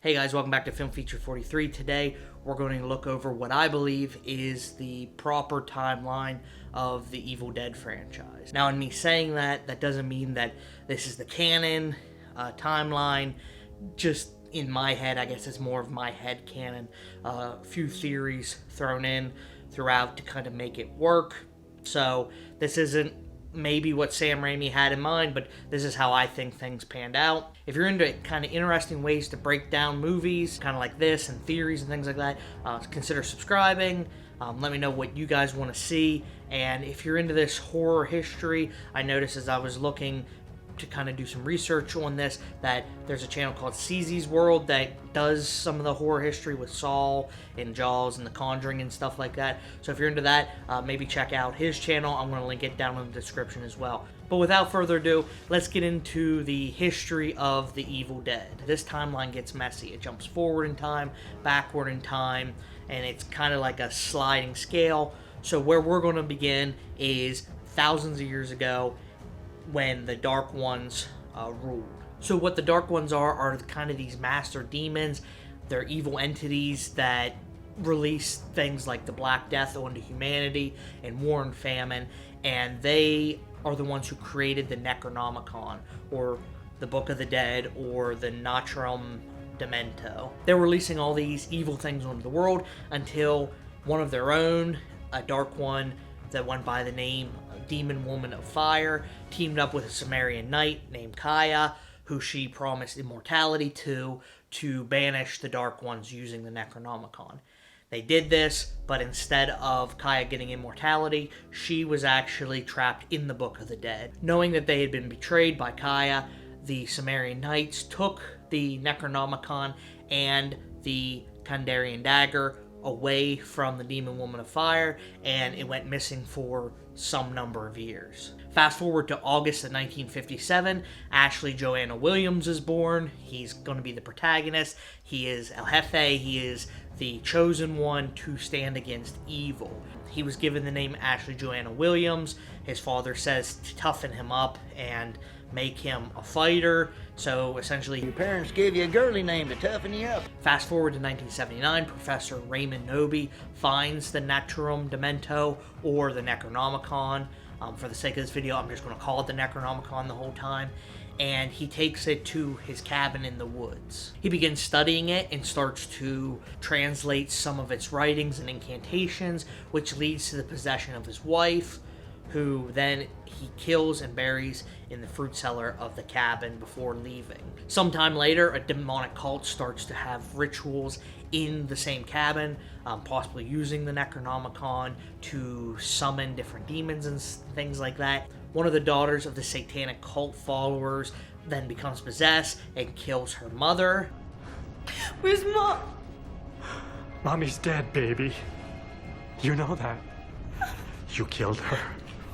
Hey guys, welcome back to Film Feature 43. Today we're going to look over what I believe is the proper timeline of the Evil Dead franchise. Now in me saying that, that doesn't mean that this is the canon timeline. Just in my head, I guess it's more of my head canon. A few theories thrown in throughout to kind of make it work. So this isn't maybe what Sam Raimi had in mind, but this is how I think things panned out. If you're into kind of interesting ways to break down movies, kind of like this, and theories and things like that, consider subscribing. Let me know what you guys want to see. And if you're into this horror history, I noticed as I was looking to kind of do some research on this, that there's a channel called CZ's World that does some of the horror history with Saw and Jaws and The Conjuring and stuff like that. So if you're into that, maybe check out his channel. I'm going to link it down in the description as well. But without further ado, let's get into the history of the Evil Dead. This timeline gets messy. It jumps forward in time, backward in time, and it's kind of like a sliding scale. So where we're going to begin is thousands of years ago, when the Dark Ones ruled. So what the Dark Ones are kind of these master demons. They're evil entities that release things like the Black Death onto humanity and war and famine, and they are the ones who created the Necronomicon, or the Book of the Dead, or the Naturom Demonto. They're releasing all these evil things onto the world until one of their own, a Dark One that went by the name Demon Woman of Fire, teamed up with a Sumerian knight named Kaya, who she promised immortality to banish the Dark Ones using the Necronomicon. They did this, but instead of Kaya getting immortality, she was actually trapped in the Book of the Dead. Knowing that they had been betrayed by Kaya, the Sumerian knights took the Necronomicon and the Kandarian dagger away from the Demon Woman of Fire, and it went missing for some number of years. Fast forward to August of 1957, Ashley Joanna Williams is born. He's going to be the protagonist. He is El Jefe. He is the chosen one to stand against evil. He was given the name Ashley Joanna Williams. His father says to toughen him up and make him a fighter. So essentially, your parents gave you a girly name to toughen you up. Fast forward to 1979, Professor Knowby finds the Naturom Demonto, or the Necronomicon. For the sake of this video, I'm just going to call it the Necronomicon the whole time. And he takes it to his cabin in the woods. He begins studying it and starts to translate some of its writings and incantations, which leads to the possession of his wife, who then he kills and buries in the fruit cellar of the cabin before leaving. Sometime later, a demonic cult starts to have rituals in the same cabin, possibly using the Necronomicon to summon different demons and things like that. One of the daughters of the satanic cult followers then becomes possessed and kills her mother. Where's Mom? Mommy's dead, baby. You know that. You killed her.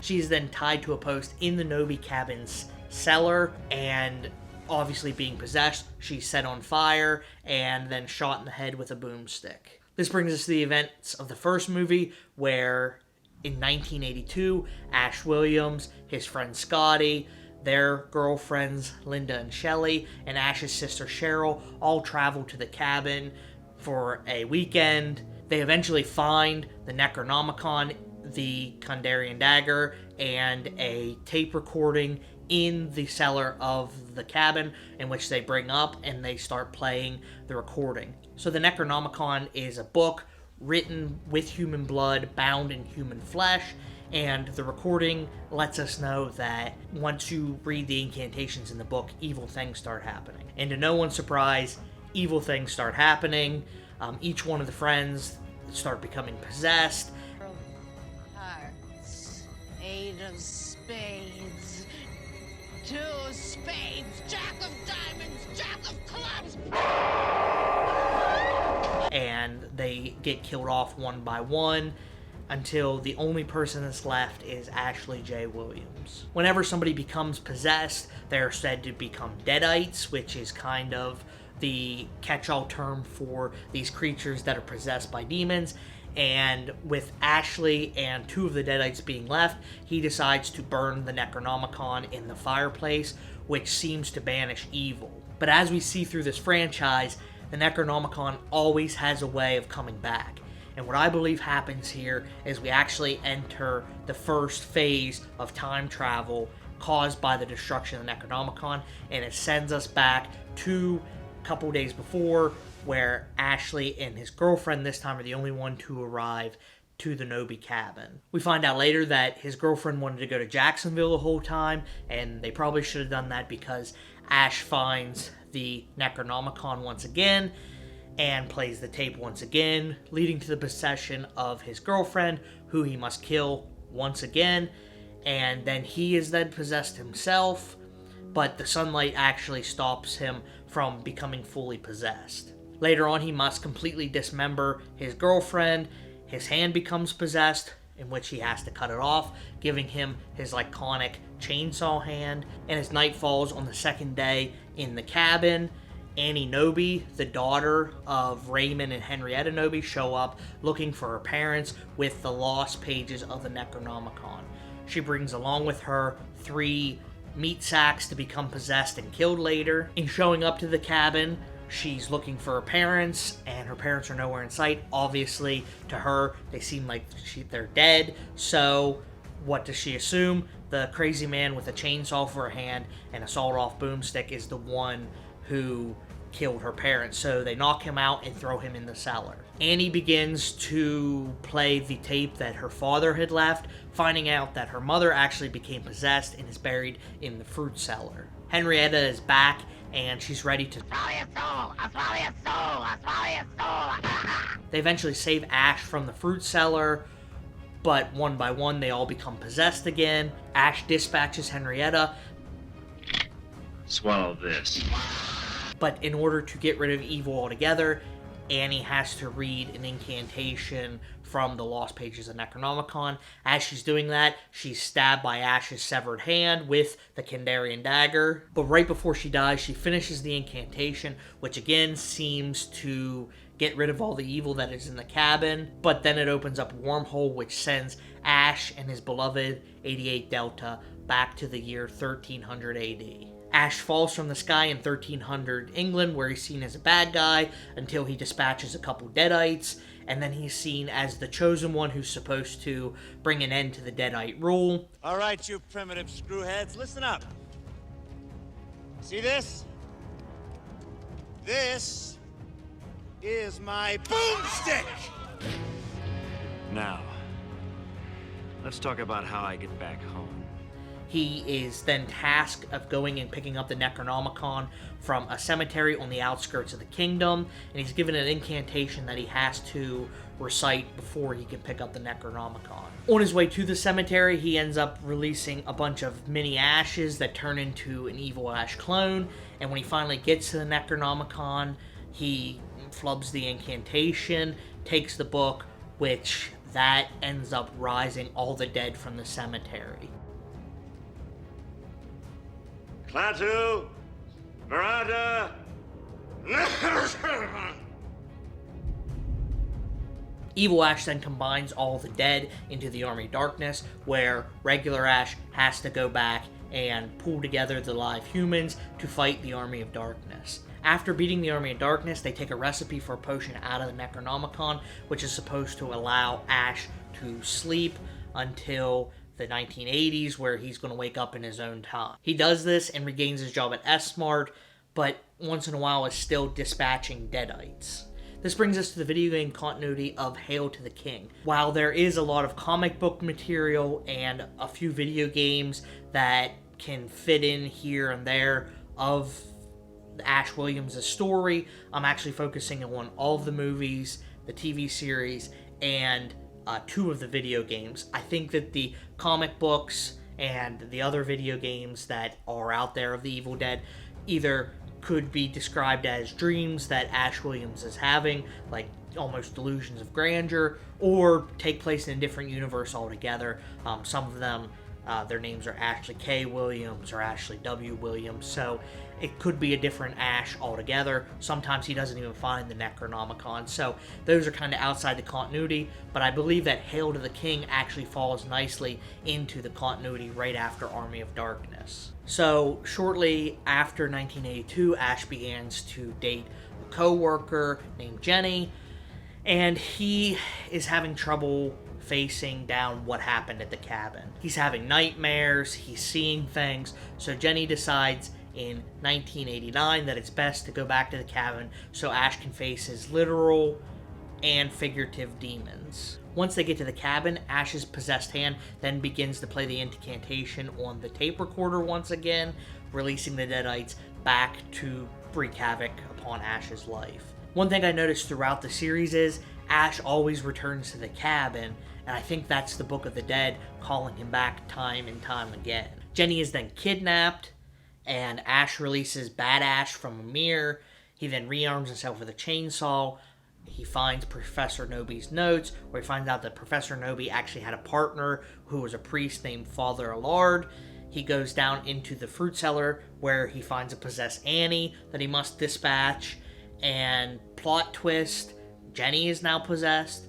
She's then tied to a post in the Knowby Cabin's cellar, and obviously being possessed, she's set on fire and then shot in the head with a boomstick. This brings us to the events of the first movie, where in 1982, Ash Williams, his friend Scotty, their girlfriends Linda and Shelly, and Ash's sister Cheryl all travel to the cabin for a weekend. They eventually find the Necronomicon, the Kandarian dagger, and a tape recording in the cellar of the cabin, in which they bring up and they start playing the recording. So the Necronomicon is a book written with human blood, bound in human flesh, and the recording lets us know that once you read the incantations in the book, evil things start happening. And to no one's surprise, evil things start happening. Each one of the friends start becoming possessed. Hearts, 8 of spades, 2 spades, jack of diamonds, jack of clubs. And they get killed off one by one until the only person that's left is Ashley J. Williams. Whenever somebody becomes possessed, they're said to become deadites, which is kind of the catch-all term for these creatures that are possessed by demons. And with Ashley and 2 of the deadites being left, he decides to burn the Necronomicon in the fireplace, which seems to banish evil. But as we see through this franchise, the Necronomicon always has a way of coming back. And what I believe happens here is we actually enter the first phase of time travel caused by the destruction of the Necronomicon, and it sends us back to a couple days before, where Ashley and his girlfriend this time are the only one to arrive to the Knowby Cabin. We find out later that his girlfriend wanted to go to Jacksonville the whole time, and they probably should have done that because Ash finds the Necronomicon once again and plays the tape once again, leading to the possession of his girlfriend, who he must kill once again, and then he is then possessed himself, but the sunlight actually stops him from becoming fully possessed. Later on, he must completely dismember his girlfriend. His hand becomes possessed, in which he has to cut it off, giving him his iconic chainsaw hand. And as night falls on the second day in the cabin, Annie Knowby, the daughter of Raymond and Henrietta Knowby, show up looking for her parents with the lost pages of the Necronomicon. She brings along with her 3 meat sacks to become possessed and killed later. In showing up to the cabin, she's looking for her parents, and her parents are nowhere in sight. Obviously, to her, they seem like they're dead. So, what does she assume? The crazy man with a chainsaw for a hand and a sawed-off boomstick is the one who killed her parents. So they knock him out and throw him in the cellar. Annie begins to play the tape that her father had left, finding out that her mother actually became possessed and is buried in the fruit cellar. Henrietta is back, and she's ready to Swallow your soul! I'll swallow your soul! I'll swallow your soul! They eventually save Ash from the fruit cellar, but one by one they all become possessed again. Ash dispatches Henrietta. Swallow this. But in order to get rid of evil altogether, Annie has to read an incantation from the lost pages of Necronomicon. As she's doing that, she's stabbed by Ash's severed hand with the Kandarian dagger. But right before she dies, she finishes the incantation, which again seems to get rid of all the evil that is in the cabin. But then it opens up a wormhole which sends Ash and his beloved 88 Delta back to the year 1300 AD. Ash falls from the sky in 1300 England, where he's seen as a bad guy until he dispatches a couple Deadites, and then he's seen as the chosen one who's supposed to bring an end to the Deadite rule. All right, you primitive screwheads, listen up. See this? This is my boomstick! Now, let's talk about how I get back home. He is then tasked of going and picking up the Necronomicon from a cemetery on the outskirts of the kingdom, and he's given an incantation that he has to recite before he can pick up the Necronomicon. On his way to the cemetery, he ends up releasing a bunch of mini ashes that turn into an evil Ash clone, and when he finally gets to the Necronomicon, he flubs the incantation, takes the book, which that ends up rising all the dead from the cemetery. Klaatu! Marada! Evil Ash then combines all the dead into the Army of Darkness, where regular Ash has to go back and pull together the live humans to fight the Army of Darkness. After beating the Army of Darkness, they take a recipe for a potion out of the Necronomicon, which is supposed to allow Ash to sleep until the 1980s, where he's going to wake up in his own time. He does this and regains his job at S-Mart, but once in a while is still dispatching Deadites. This brings us to the video game continuity of Hail to the King. While there is a lot of comic book material and a few video games that can fit in here and there of Ash Williams' story, I'm actually focusing on all of the movies, the TV series, and 2 of the video games. I think that the comic books and the other video games that are out there of the Evil Dead either could be described as dreams that Ash Williams is having, like almost delusions of grandeur, or take place in a different universe altogether. Some of them, their names are Ashley K. Williams or Ashley W. Williams. So it could be a different Ash altogether. Sometimes he doesn't even find the Necronomicon, so those are kind of outside the continuity, but I believe that Hail to the King actually falls nicely into the continuity right after Army of Darkness. So shortly after 1982, Ash begins to date a co-worker named Jenny, and he is having trouble facing down what happened at the cabin. He's having nightmares, he's seeing things, so Jenny decides in 1989 that it's best to go back to the cabin so Ash can face his literal and figurative demons. Once they get to the cabin, Ash's possessed hand then begins to play the incantation on the tape recorder once again, releasing the Deadites back to wreak havoc upon Ash's life. One thing I noticed throughout the series is Ash always returns to the cabin, and I think that's the Book of the Dead calling him back time and time again. Jenny is then kidnapped, and Ash releases Bad Ash from a mirror. He then rearms himself with a chainsaw. He finds Professor Knowby's notes, where he finds out that Professor Knowby actually had a partner who was a priest named Father Allard. He goes down into the fruit cellar, where he finds a possessed Annie that he must dispatch. And plot twist, Jenny is now possessed.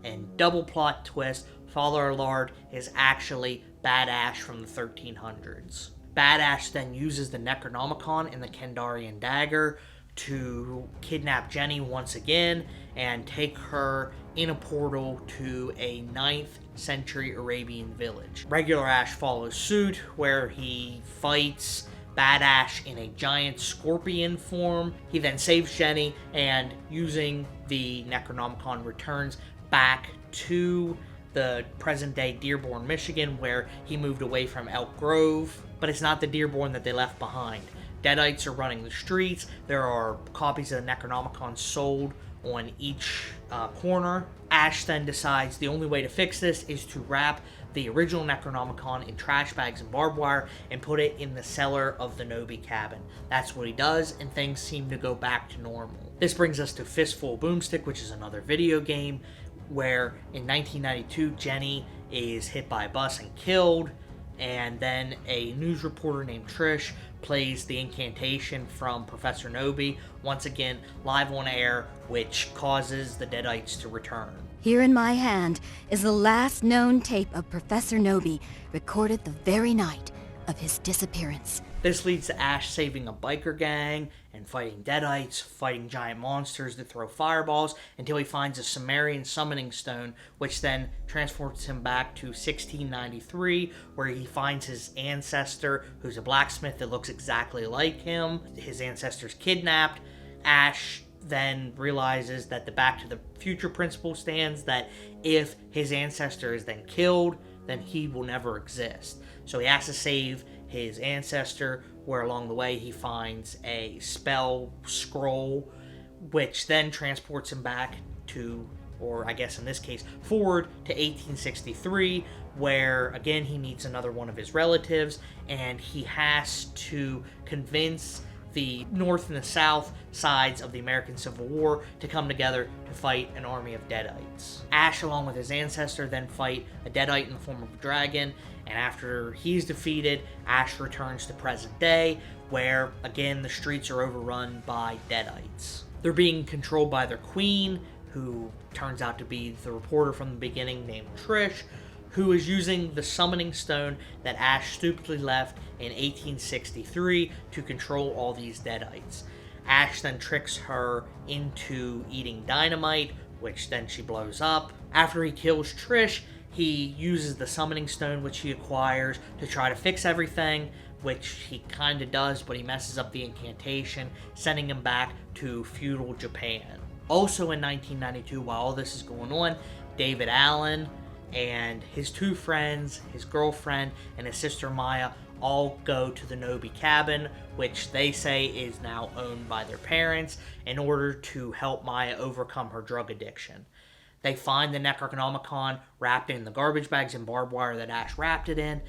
And double plot twist, Father Allard is actually Bad Ash from the 1300s. Bad Ash then uses the Necronomicon and the Kandarian dagger to kidnap Jenny once again and take her in a portal to a 9th century Arabian village. Regular Ash follows suit, where he fights Bad Ash in a giant scorpion form. He then saves Jenny, and using the Necronomicon returns back to the present-day Dearborn, Michigan, where he moved away from Elk Grove. But it's not the Dearborn that they left behind. Deadites are running the streets. There are copies of the Necronomicon sold on each corner. Ash then decides the only way to fix this is to wrap the original Necronomicon in trash bags and barbed wire and put it in the cellar of the Knowby Cabin. That's what he does, and things seem to go back to normal. This brings us to Fistful of Boomstick, which is another video game, where in 1992 Jenny is hit by a bus and killed, and then a news reporter named Trish plays the incantation from Professor Knowby, once again live on air, which causes the Deadites to return. Here in my hand is the last known tape of Professor Knowby, recorded the very night of his disappearance. This leads to Ash saving a biker gang and fighting Deadites, fighting giant monsters that throw fireballs, until he finds a Sumerian summoning stone, which then transports him back to 1693, where he finds his ancestor, who's a blacksmith that looks exactly like him. His ancestor's kidnapped. Ash then realizes that the Back to the Future principle stands, that if his ancestor is then killed, then he will never exist. So he has to save his ancestor, where along the way he finds a spell scroll, which then transports him back to, or I guess in this case, forward to 1863, where again he meets another one of his relatives, and he has to convince the North and the South sides of the American Civil War to come together to fight an army of Deadites. Ash, along with his ancestor, then fight a Deadite in the form of a dragon, and after he's defeated, Ash returns to present day, where, again, the streets are overrun by Deadites. They're being controlled by their queen, who turns out to be the reporter from the beginning named Trish, who is using the summoning stone that Ash stupidly left in 1863 to control all these Deadites. Ash then tricks her into eating dynamite, which then she blows up. After he kills Trish, he uses the summoning stone which he acquires to try to fix everything, which he kind of does, but he messes up the incantation, sending him back to feudal Japan. Also in 1992, while all this is going on, David Allen and his two friends, his girlfriend, and his sister Maya all go to the Knowby Cabin, which they say is now owned by their parents, in order to help Maya overcome her drug addiction. They find the Necronomicon wrapped in the garbage bags and barbed wire that Ash wrapped it in,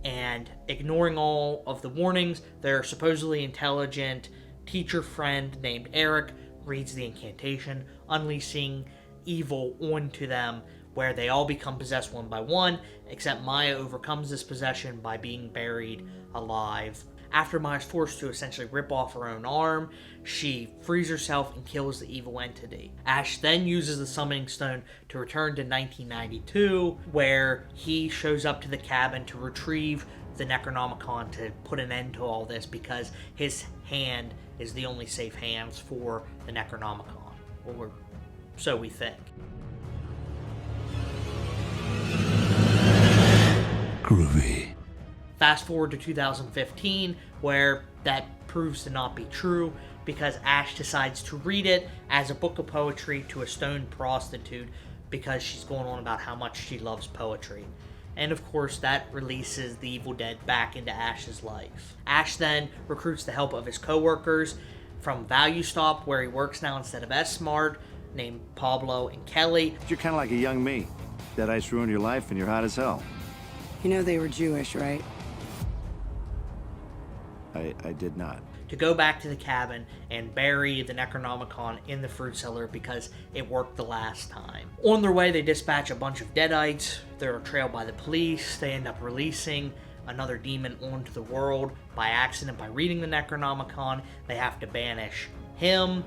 and ignoring all of the warnings, their supposedly intelligent teacher friend named Eric reads the incantation, unleashing evil onto them, where they all become possessed one by one, except Maya overcomes this possession by being buried alive. After Maya's forced to essentially rip off her own arm, she frees herself and kills the evil entity. Ash then uses the summoning stone to return to 1992, where he shows up to the cabin to retrieve the Necronomicon to put an end to all this, because his hand is the only safe hands for the Necronomicon, or so we think. Groovy. Fast forward to 2015, where that proves to not be true, because Ash decides to read it as a book of poetry to a stoned prostitute, because she's going on about how much she loves poetry. And of course, that releases the evil dead back into Ash's life. Ash then recruits the help of his co-workers from Value Stop, where he works now instead of S-Mart, named Pablo and Kelly. You're kind of like a young me. That ice ruined your life and you're hot as hell. You know they were Jewish, right? I did not. To go back to the cabin and bury the Necronomicon in the fruit cellar because it worked the last time. On their way, they dispatch a bunch of deadites. They're trailed by the police. They end up releasing another demon onto the world by accident by reading the Necronomicon. They have to banish him,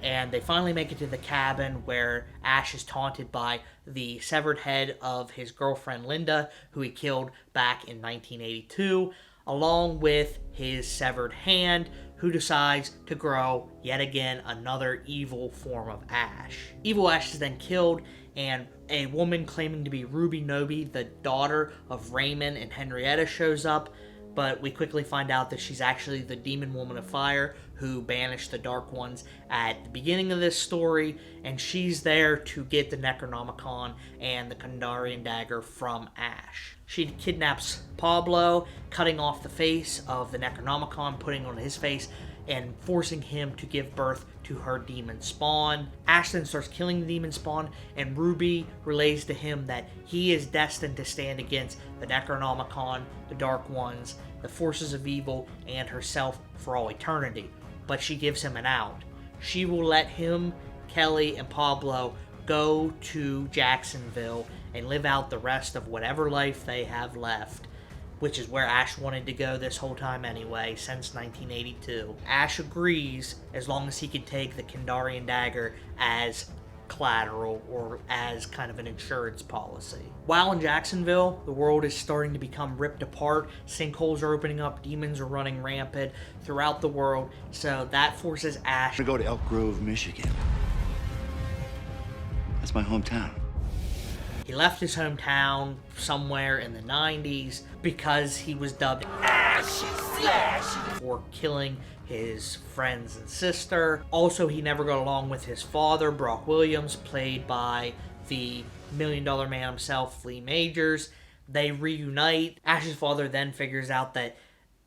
and they finally make it to the cabin, where Ash is taunted by the severed head of his girlfriend Linda, who he killed back in 1982, along with his severed hand, who decides to grow yet again another evil form of Ash. Evil Ash is then killed, and a woman claiming to be Ruby Knowby, the daughter of Raymond and Henrietta, shows up, but we quickly find out that she's actually the demon woman of fire who banished the Dark Ones at the beginning of this story, and she's there to get the Necronomicon and the Kandarian dagger from Ash. She kidnaps Pablo, cutting off the face of the Necronomicon, putting on his face, and forcing him to give birth to her demon spawn. Ash then starts killing the demon spawn, and Ruby relays to him that he is destined to stand against the Necronomicon, the Dark Ones, the forces of evil, and herself for all eternity. But she gives him an out. She will let him, Kelly, and Pablo go to Jacksonville and live out the rest of whatever life they have left, which is where Ash wanted to go this whole time anyway, since 1982. Ash agrees as long as he can take the Kandarian dagger as collateral, or as kind of an insurance policy. While in Jacksonville, the world is starting to become ripped apart. Sinkholes are opening up, demons are running rampant throughout the world, so that forces Ash to go to Elk Grove, Michigan. That's my hometown. He left his hometown somewhere in the 90s because he was dubbed Ashy Slashy for killing his friends and sister. Also, he never got along with his father, Brock Williams, played by the $1 Million Man himself, Lee Majors. They reunite. Ash's father then figures out that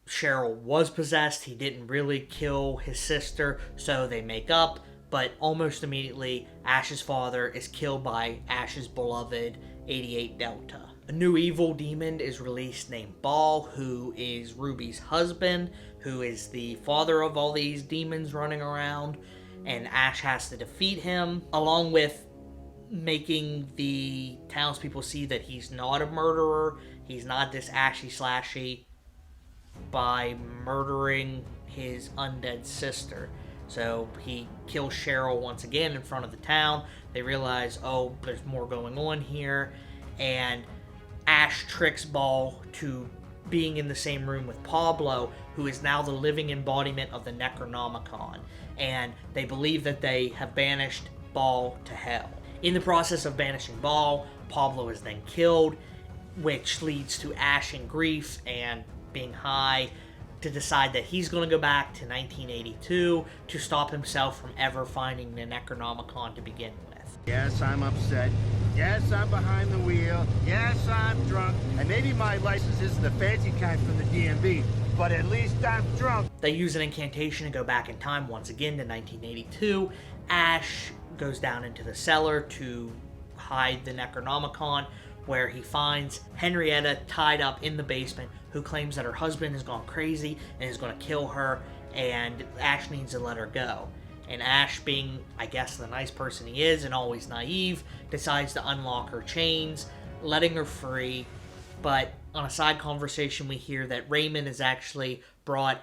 Cheryl was possessed. He didn't really kill his sister, so they make up. But almost immediately, Ash's father is killed by Ash's beloved 88 Delta. A new evil demon is released named Baal, who is Ruby's husband, who is the father of all these demons running around, and Ash has to defeat him, along with making the townspeople see that he's not a murderer, he's not this Ashy Slashy, by murdering his undead sister. So he kills Cheryl once again in front of the town. They realize, oh, there's more going on here. And Ash tricks Baal to being in the same room with Pablo, who is now the living embodiment of the Necronomicon. And they believe that they have banished Baal to hell. In the process of banishing Baal, Pablo is then killed, which leads to Ash in grief and being high to decide that he's going to go back to 1982 to stop himself from ever finding the Necronomicon to begin with. Yes, I'm upset. Yes, I'm behind the wheel. Yes, I'm drunk. And maybe my license isn't the fancy kind from the DMV, but at least I'm drunk. They use an incantation to go back in time once again to 1982. Ash goes down into the cellar to hide the Necronomicon, where he finds Henrietta tied up in the basement, who claims that her husband has gone crazy and is going to kill her, and Ash needs to let her go. And Ash, being, I guess, the nice person he is and always naive, decides to unlock her chains, letting her free, but On a side conversation, we hear that Raymond has actually brought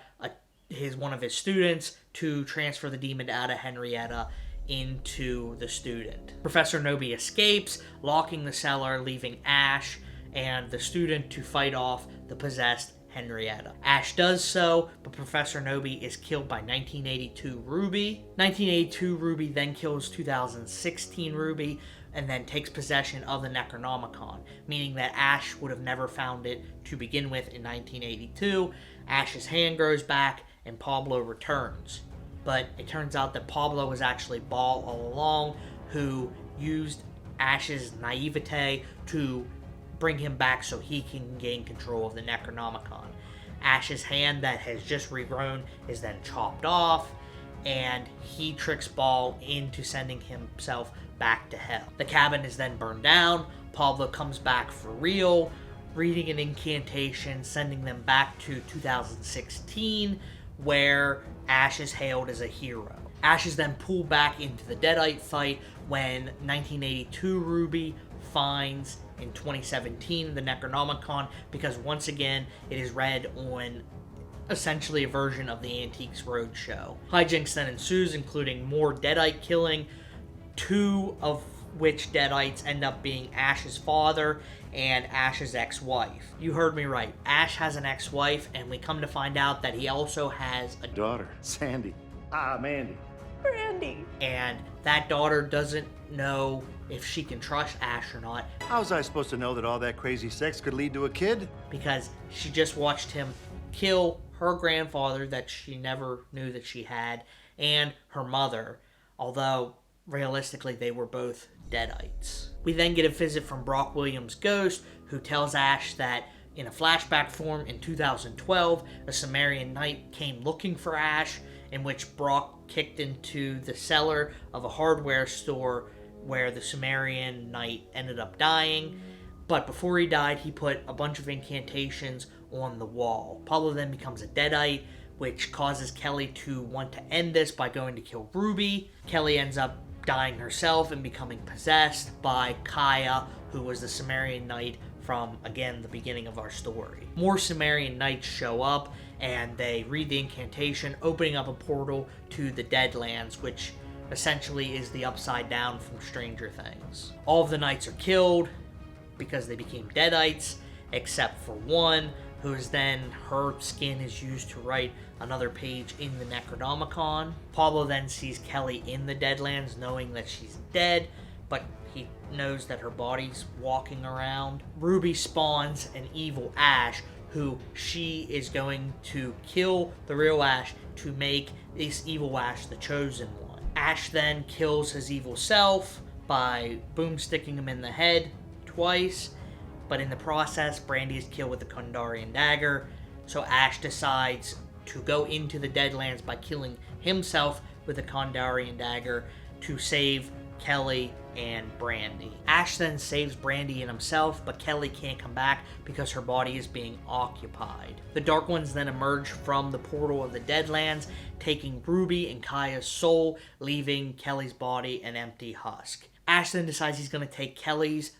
one of his students to transfer the demon out of Henrietta into the student. Professor Knowby escapes, locking the cellar, leaving Ash and the student to fight off the possessed Henrietta. Ash does so, but Professor Knowby is killed by 1982 Ruby. 1982 Ruby then kills 2016 Ruby, and then takes possession of the Necronomicon, meaning that Ash would have never found it to begin with in 1982. Ash's hand grows back, and Pablo returns. But it turns out that Pablo was actually Baal all along, who used Ash's naivete to bring him back so he can gain control of the Necronomicon. Ash's hand that has just regrown is then chopped off, and he tricks Baal into sending himself back to hell. The cabin is then burned down. Pablo comes back for real, reading an incantation, sending them back to 2016, where Ash is hailed as a hero. Ash is then pulled back into the Deadite fight when 1982 Ruby finds in 2017 the Necronomicon, because once again it is read on essentially a version of the Antiques Roadshow. Hijinks then ensues, including more Deadite killing, two of which Deadites end up being Ash's father and Ash's ex-wife. You heard me right. Ash has an ex-wife, and we come to find out that he also has a Daughter, Sandy. Mandy. Brandy. and that daughter doesn't know if she can trust Ash or not, How was I supposed to know that all that crazy sex could lead to a kid? because she just watched him kill her grandfather that she never knew that she had, and her mother, although realistically they were both Deadites. We then get a visit from Brock Williams' ghost, who tells Ash that in a flashback form in 2012, a Sumerian knight came looking for Ash, in which Brock kicked into the cellar of a hardware store where the Sumerian knight ended up dying. But before he died, he put a bunch of incantations on the wall. Pablo then becomes a Deadite, which causes Kelly to want to end this by going to kill Ruby. Kelly ends up dying herself and becoming possessed by Kaya, who was the Sumerian knight from, again, the beginning of our story. More Sumerian knights show up, and they read the incantation, opening up a portal to the Deadlands, which essentially is the Upside Down from Stranger Things. All of the knights are killed because they became Deadites, except for one, who's then, her skin is used to write another page in the Necronomicon. Pablo then sees Kelly in the Deadlands, knowing that she's dead, but he knows that her body's walking around. Ruby spawns an evil Ash, who she is going to kill the real Ash to make this evil Ash the chosen one. Ash then kills his evil self by boomsticking him in the head twice, but in the process, Brandy is killed with a Kandarian dagger, so Ash decides to go into the Deadlands by killing himself with a Kandarian dagger to save Kelly and Brandy. Ash then saves Brandy and himself, but Kelly can't come back because her body is being occupied. The Dark Ones then emerge from the portal of the Deadlands, taking Ruby and Kaya's soul, leaving Kelly's body an empty husk. Ash then decides he's going to take Kelly's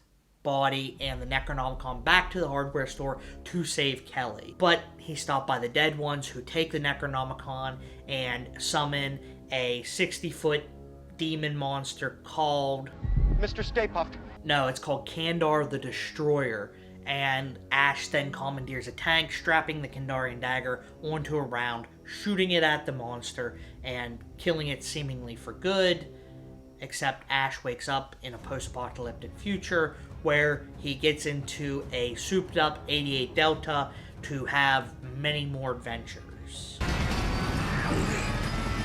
body and the Necronomicon back to the hardware store to save Kelly. But he's stopped by the Dead Ones, who take the Necronomicon and summon a 60-foot demon monster called... Mr. Stay Puft. No, it's called Kandar the Destroyer. And Ash then commandeers a tank, strapping the Kandarian dagger onto a round, shooting it at the monster, and killing it seemingly for good. Except Ash wakes up in a post-apocalyptic future where he gets into a souped-up 88 Delta to have many more adventures.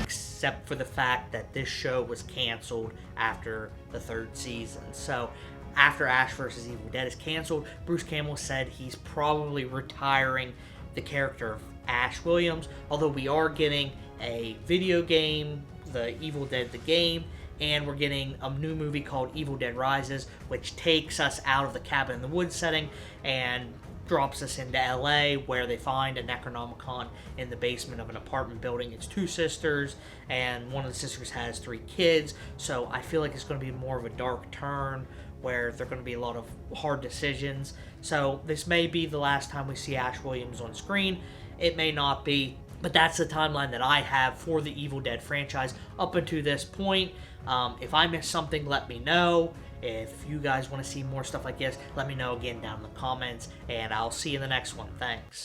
Except for the fact that this show was canceled after the 3rd season. So, after Ash vs. Evil Dead is canceled, Bruce Campbell said he's probably retiring the character of Ash Williams, although we are getting a video game, The Evil Dead the Game, and we're getting a new movie called Evil Dead Rises, which takes us out of the cabin in the woods setting and drops us into LA, where they find a Necronomicon in the basement of an apartment building. It's 2 sisters, and one of the sisters has 3 kids, so I feel like it's going to be more of a dark turn, where there are going to be a lot of hard decisions. So this may be the last time we see Ash Williams on screen. It may not be, but that's the timeline that I have for the Evil Dead franchise up until this point. If I missed something, let me know. If you guys want to see more stuff like this, let me know again down in the comments, and I'll see you in the next one. Thanks.